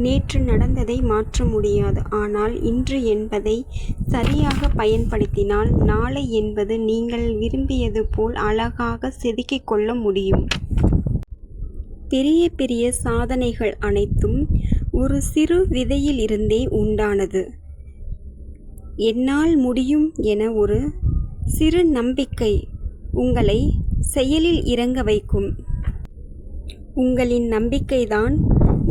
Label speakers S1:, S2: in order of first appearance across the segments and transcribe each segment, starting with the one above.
S1: நேற்று நடந்ததை மாற்ற முடியாது. ஆனால் இன்று என்பதை சரியாக பயன்படுத்தினால் நாளை என்பது நீங்கள் விரும்பியது போல் அழகாக செதுக்கிக் கொள்ள முடியும். பெரிய பெரிய சாதனைகள் அனைத்தும் ஒரு சிறு விதையில் இருந்தே உண்டானது. என்னால் முடியும் என ஒரு சிறு நம்பிக்கை உங்களை செயலில் இறங்க வைக்கும். உங்களின் நம்பிக்கைதான்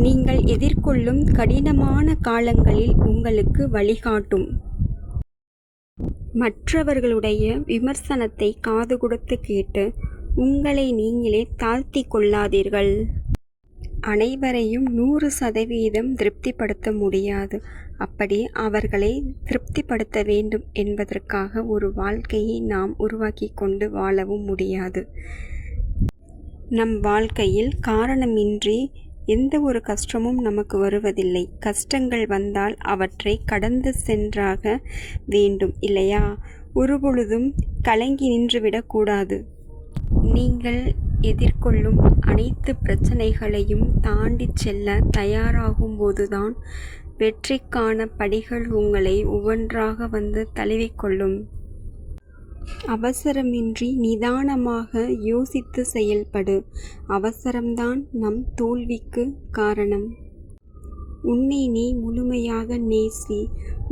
S1: நீங்கள் எதிர்கொள்ளும் கடினமான காலங்களில் உங்களுக்கு வழிகாட்டும். மற்றவர்களுடைய விமர்சனத்தை காது கொடுத்து கேட்டு உங்களை நீங்களே தாழ்த்திக் கொள்ளாதீர்கள். அனைவரையும் 100% திருப்திப்படுத்த முடியாது. அப்படி அவர்களை திருப்திப்படுத்த வேண்டும் என்பதற்காக ஒரு வாழ்க்கையை நாம் உருவாக்கி கொண்டு வாழவும் முடியாது. நம் வாழ்க்கையில் காரணமின்றி எந்த ஒரு கஷ்டமும் நமக்கு வருவதில்லை. கஷ்டங்கள் வந்தால் அவற்றை கடந்து சென்றாக வேண்டும், இல்லையா? ஒருபொழுதும் கலங்கி நின்றுவிடக்கூடாது. நீங்கள் எதிர்கொள்ளும் அனைத்து பிரச்சனைகளையும் தாண்டிச் செல்ல தயாராகும் போதுதான் வெற்றிக்கான படிகள் உங்களை ஒவ்வொன்றாக வந்து தழுவிக்கொள்ளும். அவசரமின்றி நிதானமாக யோசித்து செயல்படு. அவசரம்தான் நம் தோல்விக்கு காரணம். உன்னை நீ முழுமையாக நேசி.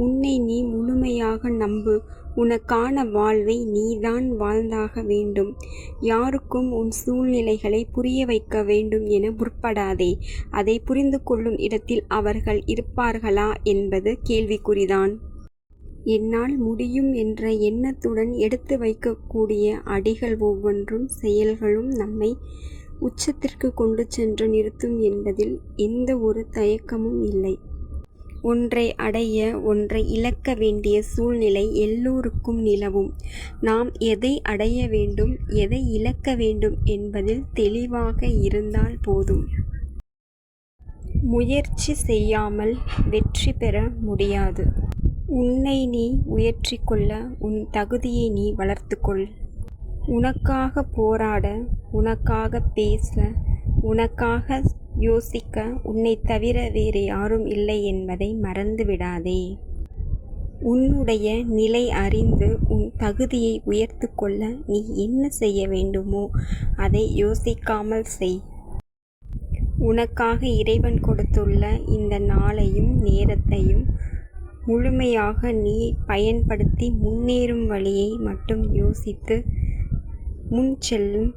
S1: உன்னை நீ முழுமையாக நம்பு. உனக்கான வாழ்வை நீதான் வாழ்ந்தாக வேண்டும். யாருக்கும் உன் சூழ்நிலைகளை புரிய வைக்க வேண்டும் என முற்படாதே. அதை புரிந்து கொள்ளும் இடத்தில் அவர்கள் இருப்பார்களா என்பது கேள்விக்குறிதான். என்னால் முடியும் என்ற எண்ணத்துடன் எடுத்து வைக்கக்கூடிய அடிகள் ஒவ்வொன்றும் செயல்களும் நம்மை உச்சத்திற்கு கொண்டு சென்று நிறுத்தும் என்பதில் எந்த ஒரு தயக்கமும் இல்லை. ஒன்றை அடைய ஒன்றை இழக்க வேண்டிய சூழ்நிலை எல்லோருக்கும் நிலவும். நாம் எதை அடைய வேண்டும், எதை இழக்க வேண்டும் என்பதில் தெளிவாக இருந்தால் போதும். முயற்சி செய்யாமல் வெற்றி பெற முடியாது. உன்னை நீ உயர்த்திக்கொள்ள உன் தகுதியை நீ வளர்த்துக்கொள். உனக்காக போராட, உனக்காக பேச, உனக்காக யோசிக்க உன்னை தவிர வேறு யாரும் இல்லை என்பதை மறந்து விடாதே. உன்னுடைய நிலை அறிந்து உன் தகுதியை உயர்த்து கொள்ள நீ என்ன செய்ய வேண்டுமோ அதை யோசிக்காமல் செய். உனக்காக இறைவன் கொடுத்துள்ள இந்த நாளையும் நேரத்தையும் முழுமையாக நீ பயன்படுத்தி முன்னேறும் வழியை மட்டும் யோசித்து முன் செல்லும்